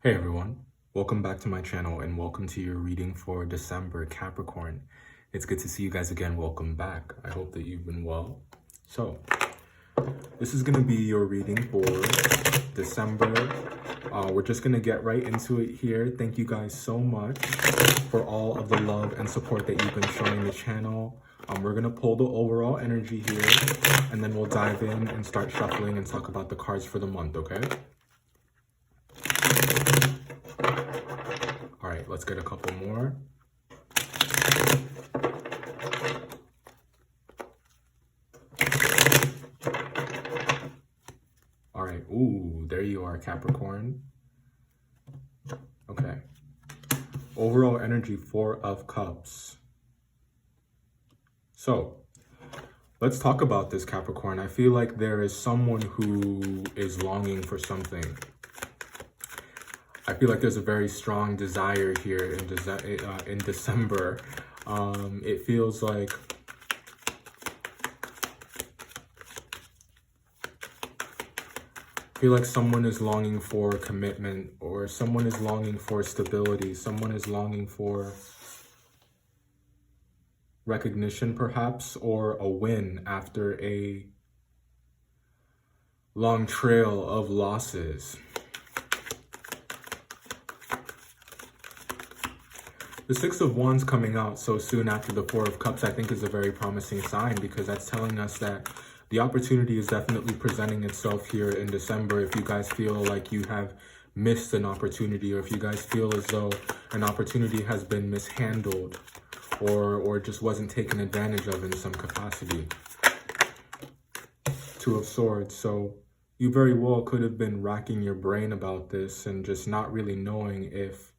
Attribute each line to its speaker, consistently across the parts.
Speaker 1: Hey everyone, welcome back to my channel and welcome to your reading for December, Capricorn. It's good to see you guys again. Welcome back. I hope that you've been well. So, this is going to be your reading for December. We're just going to get right into it here. Thank you guys so much for all of the love and support that you've been showing the channel. We're going to pull the overall energy here and then we'll dive in and start shuffling and talk about the cards for the month, okay? All right, let's get a couple more. All right, ooh, there you are, Capricorn. Okay. Overall energy, 4 of Cups. So, let's talk about this, Capricorn. I feel like there is someone who is longing for something. I feel like there's a very strong desire here in December. It feels like someone is longing for commitment, or someone is longing for stability. Someone is longing for recognition, perhaps, or a win after a long trail of losses. The 6 of Wands coming out so soon after the 4 of Cups, I think, is a very promising sign, because that's telling us that the opportunity is definitely presenting itself here in December. If you guys feel like you have missed an opportunity, or if you guys feel as though an opportunity has been mishandled or just wasn't taken advantage of in some capacity. 2 of Swords. So you very well could have been racking your brain about this and just not really knowing if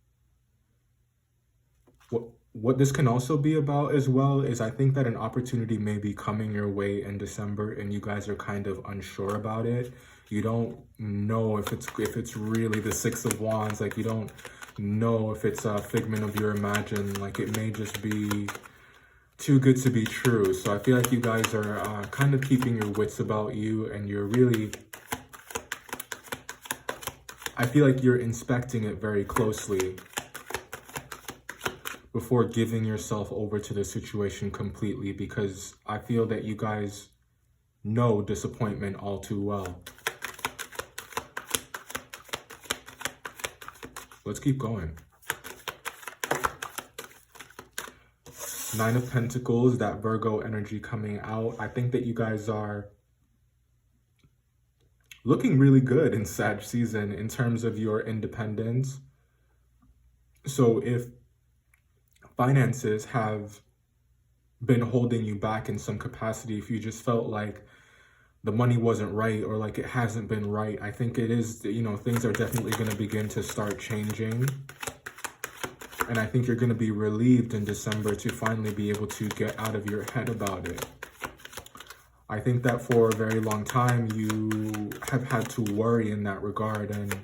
Speaker 1: what this can also be about as well is, I think that an opportunity may be coming your way in December and you guys are kind of unsure about it. You don't know if it's really the 6 of Wands. Like, you don't know if it's a figment of your imagination. Like, it may just be too good to be true. So I feel like you guys are kind of keeping your wits about you, and you're really, I feel like you're inspecting it very closely before giving yourself over to the situation completely, because I feel that you guys know disappointment all too well. Let's keep going. 9 of Pentacles, that Virgo energy coming out. I think that you guys are looking really good in Sag season in terms of your independence. So if finances have been holding you back in some capacity, if you just felt like the money wasn't right, or like it hasn't been right, I think it is, things are definitely going to begin to start changing. And I think you're going to be relieved in December to finally be able to get out of your head about it. I think that for a very long time you have had to worry in that regard, and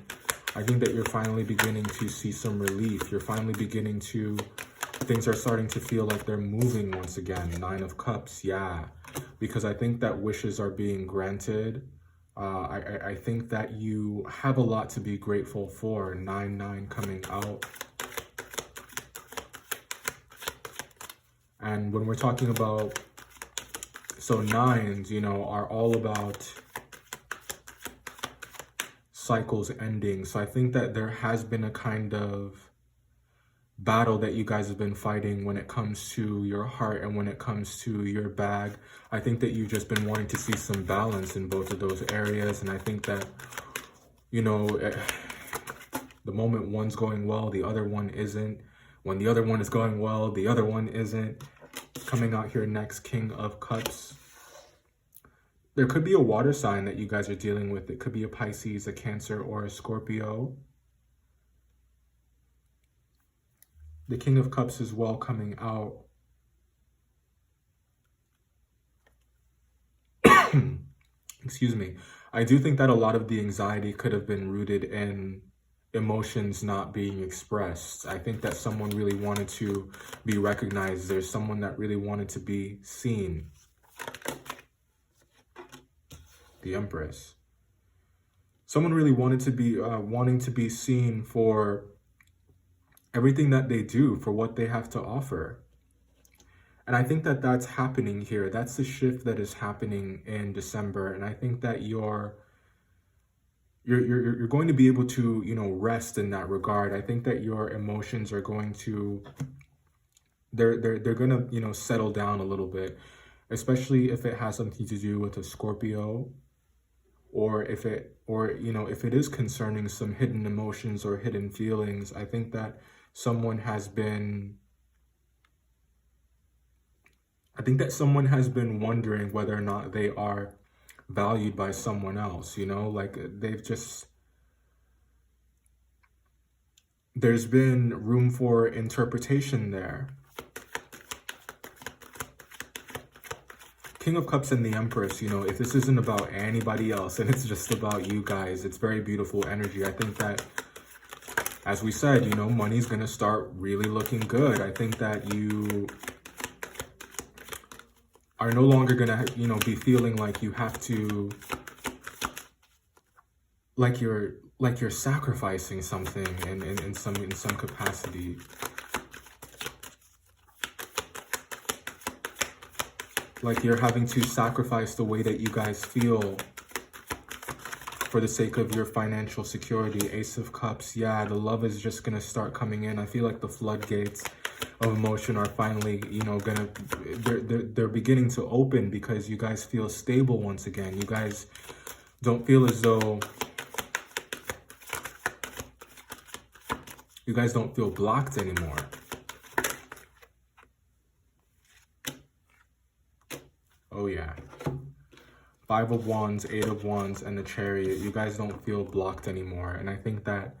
Speaker 1: I think that you're finally beginning to see some relief. You're finally beginning to, things are starting to feel like they're moving once again. 9 of Cups, yeah. Because I think that wishes are being granted. I think that you have a lot to be grateful for. 9-9 coming out. And when we're talking about, so 9s, are all about cycles ending. So I think that there has been a kind of battle that you guys have been fighting when it comes to your heart and when it comes to your bag. I think that you've just been wanting to see some balance in both of those areas. And I think that, the moment one's going well, the other one isn't. When the other one is going well, the other one isn't. Coming out here next, King of Cups. There could be a water sign that you guys are dealing with. It could be a Pisces, a Cancer, or a Scorpio. The King of Cups as well coming out. Excuse me. I do think that a lot of the anxiety could have been rooted in emotions not being expressed. I think that someone really wanted to be recognized. There's someone that really wanted to be seen. The Empress. someone really wanting to be seen for everything that they do, for what they have to offer. And I think that that's happening here. That's the shift that is happening in December. And I think that you're going to be able to, rest in that regard. I think that your emotions are going to, they're going to, settle down a little bit, especially if it has something to do with a Scorpio, or if it is concerning some hidden emotions or hidden feelings. I think that someone has been wondering whether or not they are valued by someone else, like there's been room for interpretation there. King of Cups and the Empress, if this isn't about anybody else and it's just about you guys, it's very beautiful energy. I think that, as we said, money's going to start really looking good. I think that you are no longer going to, be feeling like you have to, like you're sacrificing something in some capacity. Like you're having to sacrifice the way that you guys feel for the sake of your financial security. Ace of Cups, yeah, the love is just gonna start coming in. I feel like the floodgates of emotion are finally, they're beginning to open, because you guys feel stable once again. You guys don't feel as though, you guys don't feel blocked anymore. Oh yeah. 5 of Wands, 8 of Wands, and the Chariot. You guys don't feel blocked anymore. And I think that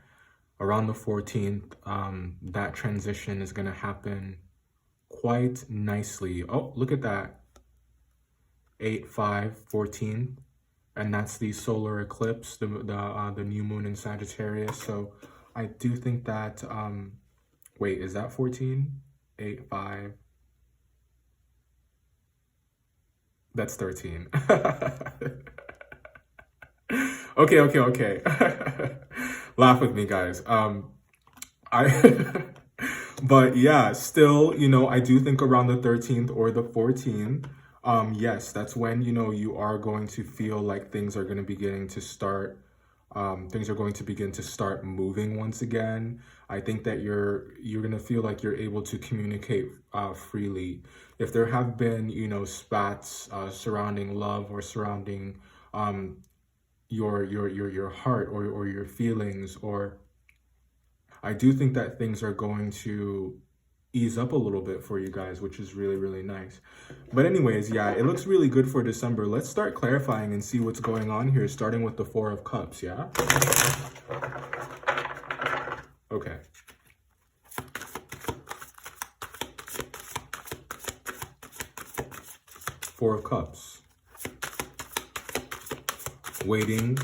Speaker 1: around the 14th, that transition is going to happen quite nicely. Oh, look at that. 8, 5, 14. And that's the solar eclipse, the new moon in Sagittarius. So I do think that, wait, is that 14? 8, 5. That's 13. Okay. Laugh with me, guys. But yeah, still, I do think around the 13th or the 14th, yes, that's when, you are going to feel like things are going to begin to start, moving once again. I think that you're going to feel like you're able to communicate freely. If there have been, spats surrounding love or surrounding your heart or your feelings, or I do think that things are going to ease up a little bit for you guys, which is really, really nice. But anyways, yeah, it looks really good for December. Let's start clarifying and see what's going on here, starting with the 4 of Cups, yeah? Okay. Four of Cups. Waiting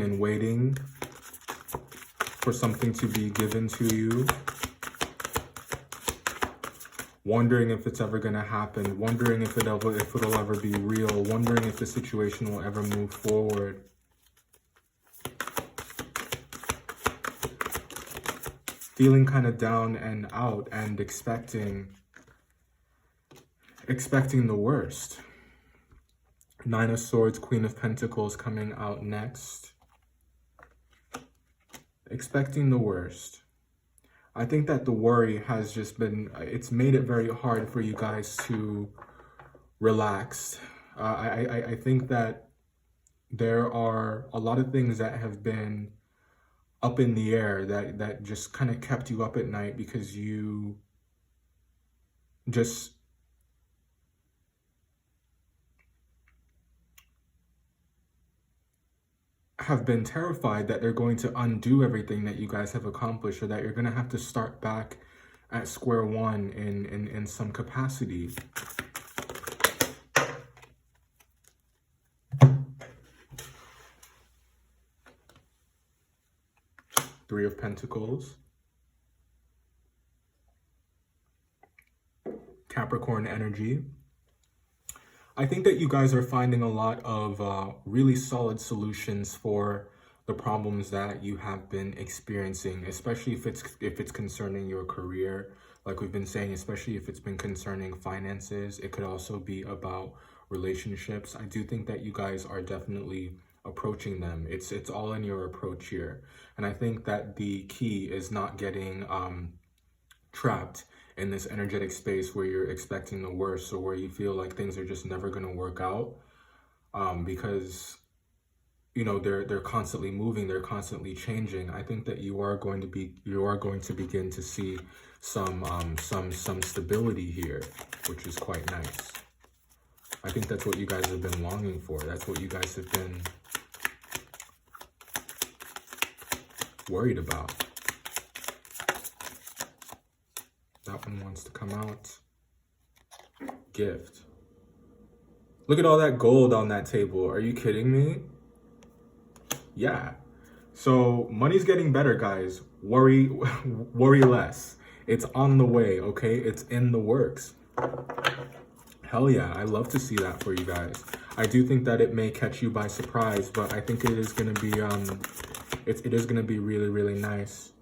Speaker 1: and waiting for something to be given to you. Wondering if it's ever going to happen. Wondering if it'll ever be real. Wondering if the situation will ever move forward. Feeling kind of down and out and expecting the worst. 9 of Swords, Queen of Pentacles coming out next. Expecting the worst. I think that the worry has just been, it's made it very hard for you guys to relax. I think that there are a lot of things that have been up in the air that just kind of kept you up at night, because you just have been terrified that they're going to undo everything that you guys have accomplished, or that you're going to have to start back at square one in some capacity. Three of Pentacles. Capricorn energy. I think that you guys are finding a lot of really solid solutions for the problems that you have been experiencing, especially if it's concerning your career. Like we've been saying, especially if it's been concerning finances, it could also be about relationships. I do think that you guys are definitely approaching them. It's all in your approach here. And I think that the key is not getting trapped in this energetic space where you're expecting the worst, or where you feel like things are just never going to work out, because they're constantly moving, they're constantly changing. I think that you are going to begin to see some stability here, which is quite nice. I think that's what you guys have been longing for. That's what you guys have been worried about. That one wants to come out. Gift. Look at all that gold on that table. Are you kidding me? Yeah. So money's getting better, guys. Worry less. It's on the way, okay? It's in the works. Hell yeah, I love to see that for you guys. I do think that it may catch you by surprise, but I think it is gonna be it is gonna be really, really nice.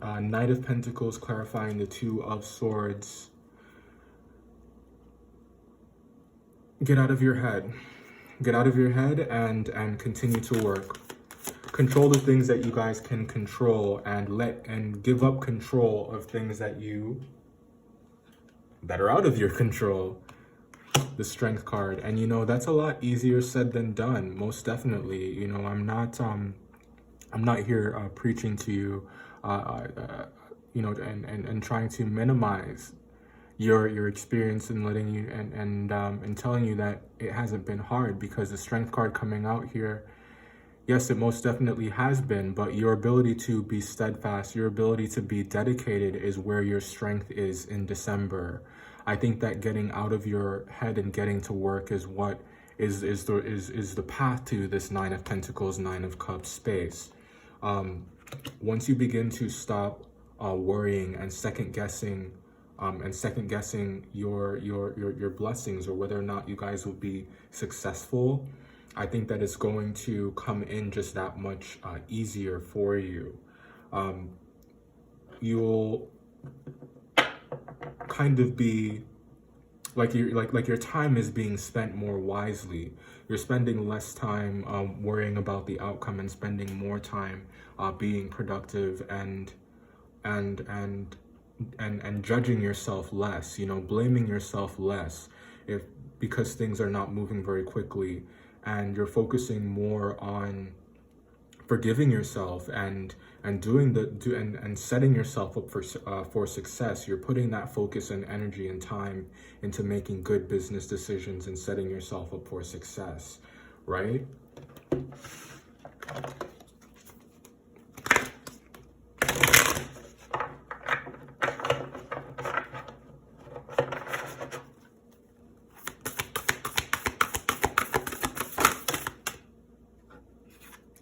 Speaker 1: Knight of Pentacles clarifying the Two of Swords. Get out of your head. Get out of your head and continue to work. Control the things that you guys can control, and give up control of things that are out of your control. The Strength card, and that's a lot easier said than done. Most definitely. I'm not here preaching to you, and trying to minimize your experience, and letting you and telling you that it hasn't been hard, because the Strength card coming out here, yes, it most definitely has been, but your ability to be steadfast, your ability to be dedicated is where your strength is in December. I think that getting out of your head and getting to work is what is the path to this Nine of Pentacles, Nine of Cups space. Once you begin to stop worrying and second guessing your blessings, or whether or not you guys will be successful, I think that it's going to come in just that much easier for you. You'll kind of be like your time is being spent more wisely. You're spending less time worrying about the outcome, and spending more time being productive and judging yourself less, blaming yourself less because things are not moving very quickly, and you're focusing more on forgiving yourself and setting yourself up for success. You're putting that focus and energy and time into making good business decisions and setting yourself up for success, right?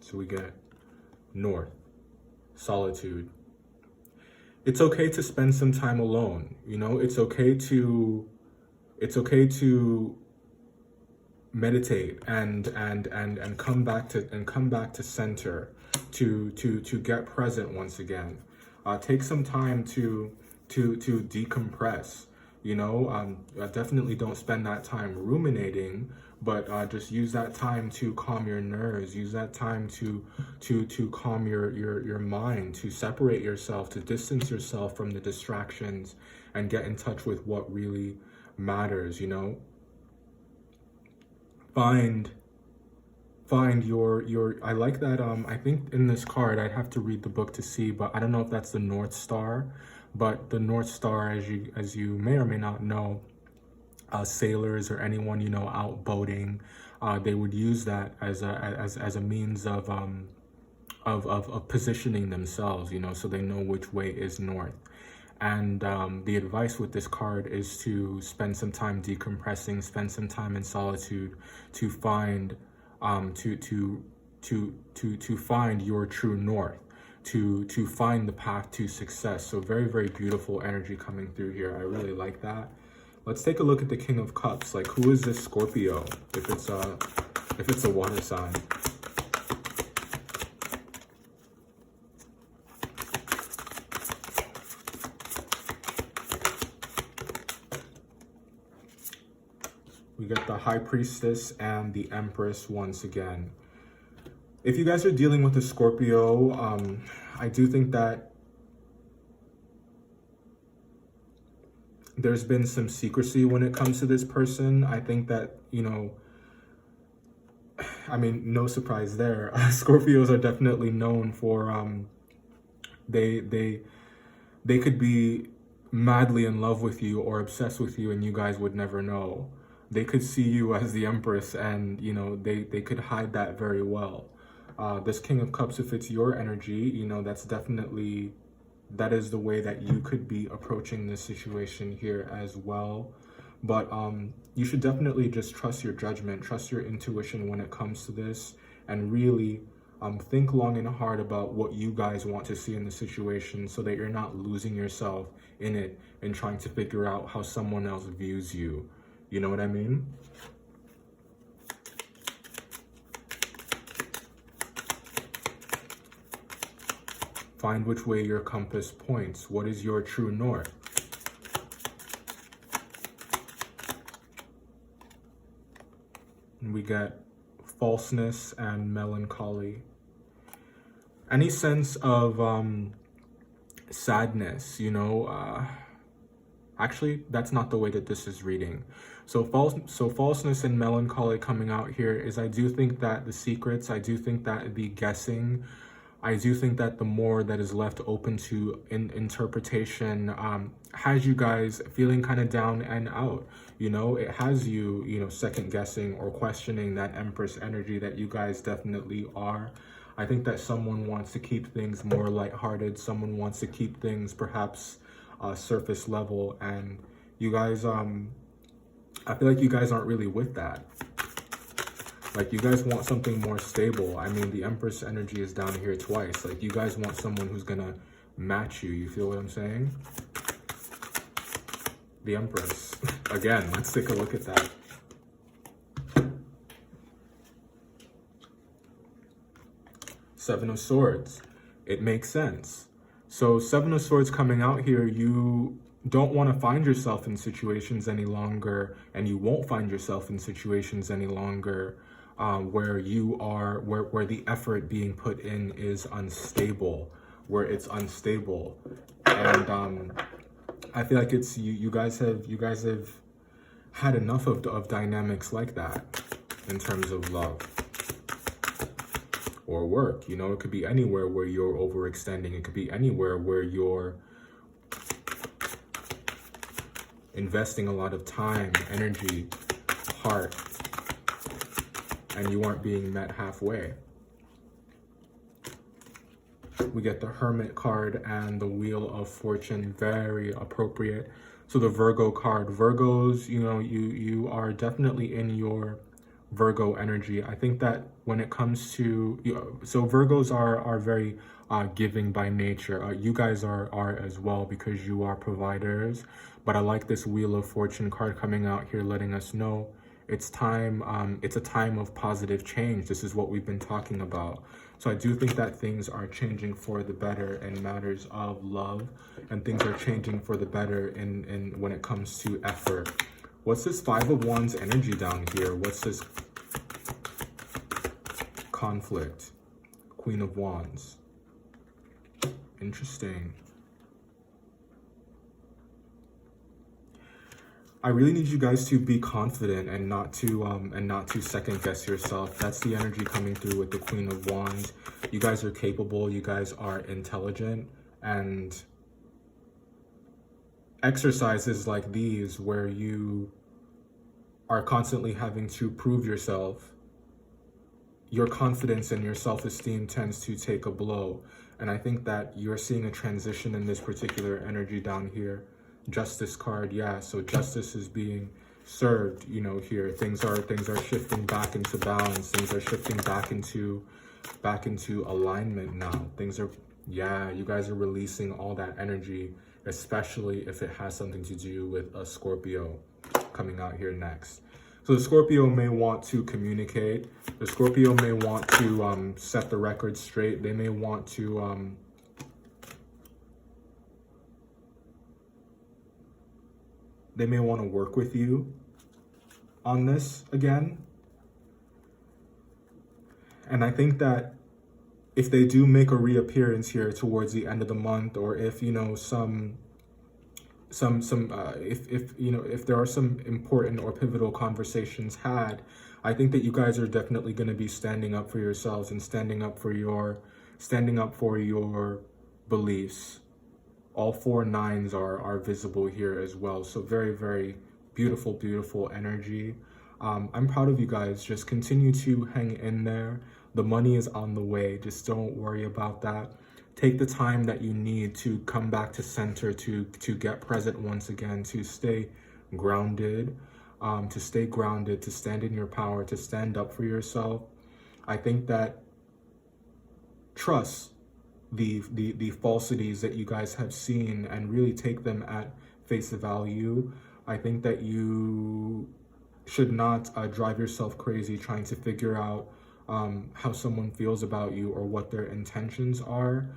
Speaker 1: So we get North, solitude. It's okay to spend some time alone. It's okay to meditate and come back to center, to get present once again. Take some time to decompress. Definitely don't spend that time ruminating, but just use that time to calm your nerves. Use that time to calm your mind, to separate yourself, to distance yourself from the distractions, and get in touch with what really matters. Find your I like that. I think in this card, I'd have to read the book to see, but I don't know if that's the North Star. But the North Star, as you may or may not know, sailors or anyone out boating, they would use that as a means of positioning themselves, so they know which way is north. And the advice with this card is to spend some time decompressing, spend some time in solitude, to find to find your true north, to find the path to success. So very, very beautiful energy coming through here. I really like that. Let's take a look at the King of Cups. Like, who is this Scorpio? If it's a water sign. We get the High Priestess and the Empress once again. If you guys are dealing with a Scorpio, I do think that there's been some secrecy when it comes to this person. I think that, you know, I mean, no surprise there. Scorpios are definitely known for, they could be madly in love with you or obsessed with you and you guys would never know. They could see you as the Empress and, you know, they could hide that very well. This King of Cups, if it's your energy, you know, that is the way that you could be approaching this situation here as well. But you should definitely just trust your judgment, trust your intuition when it comes to this, and really think long and hard about what you guys want to see in the situation so that you're not losing yourself in it and trying to figure out how someone else views you. You know what I mean? Find which way your compass points. What is your true north? And we get falseness and melancholy. Any sense of sadness, you know, actually, that's not the way that this is reading. So falseness and melancholy coming out here is, I do think that the secrets, I do think that the guessing, I do think that the more that is left open to interpretation has you guys feeling kind of down and out. You know, it has you, you know, second guessing or questioning that Empress energy that you guys definitely are. I think that someone wants to keep things more lighthearted. Someone wants to keep things perhaps surface level, and you guys, I feel like you guys aren't really with that. Like, you guys want something more stable. I mean, the Empress energy is down here twice. Like, you guys want someone who's gonna match you. You feel what I'm saying? The Empress. Again, let's take a look at that. Seven of Swords. It makes sense. So Seven of Swords coming out here, you don't want to find yourself in situations any longer, and you won't find yourself in situations any longer where you are, where the effort being put in is unstable, where it's unstable. And I feel like it's you guys have had enough of dynamics like that in terms of love or work. You know, it could be anywhere where you're overextending. It could be anywhere where you're investing a lot of time, energy, heart, and you aren't being met halfway. We get the Hermit card and the Wheel of Fortune, very appropriate. So the Virgo card, Virgos, you know, you are definitely in your Virgo energy. I think that when it comes to, so Virgos are very giving by nature. You guys are as well, because you are providers. But I like this Wheel of Fortune card coming out here, letting us know it's time. It's a time of positive change. This is what we've been talking about. So I do think that things are changing for the better in matters of love, and things are changing for the better in when it comes to effort. What's this Five of Wands energy down here? What's this conflict? Queen of Wands. Interesting. I really need you guys to be confident and not to second guess yourself. That's the energy coming through with the Queen of Wands. You guys are capable, you guys are intelligent, and exercises like these where you are constantly having to prove yourself, your confidence and your self-esteem tends to take a blow. And I think that you're seeing a transition in this particular energy down here. Justice card, yeah, so justice is being served, you know, here. Things are shifting back into balance. Things are shifting back into alignment now. Things are, yeah, you guys are releasing all that energy especially if it has something to do with a Scorpio coming out here next. So the Scorpio may want to communicate. The Scorpio may want to set the record straight. They may want to work with you on this again. And I think that if they do make a reappearance here towards the end of the month, or if, you know, if there are some important or pivotal conversations had, I think that you guys are definitely going to be standing up for yourselves and standing up for your beliefs. All 4 9s are visible here as well. So very, very beautiful energy. I'm proud of you guys. Just continue to hang in there. The money is on the way. Just don't worry about that. Take the time that you need to come back to center, to get present once again, to stay grounded, to stand in your power, to stand up for yourself. I think that trust the falsities that you guys have seen and really take them at face value. I think that you should not drive yourself crazy trying to figure out how someone feels about you or what their intentions are.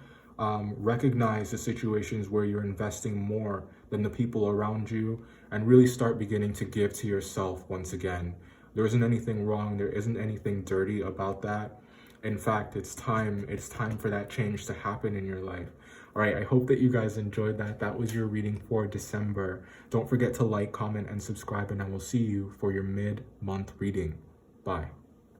Speaker 1: Recognize the situations where you're investing more than the people around you, and really start beginning to give to yourself once again. There isn't anything wrong. There isn't anything dirty about that. In fact, it's time for that change to happen in your life. All right, I hope that you guys enjoyed that. That was your reading for December. Don't forget to like, comment, and subscribe, and I will see you for your mid-month reading. Bye.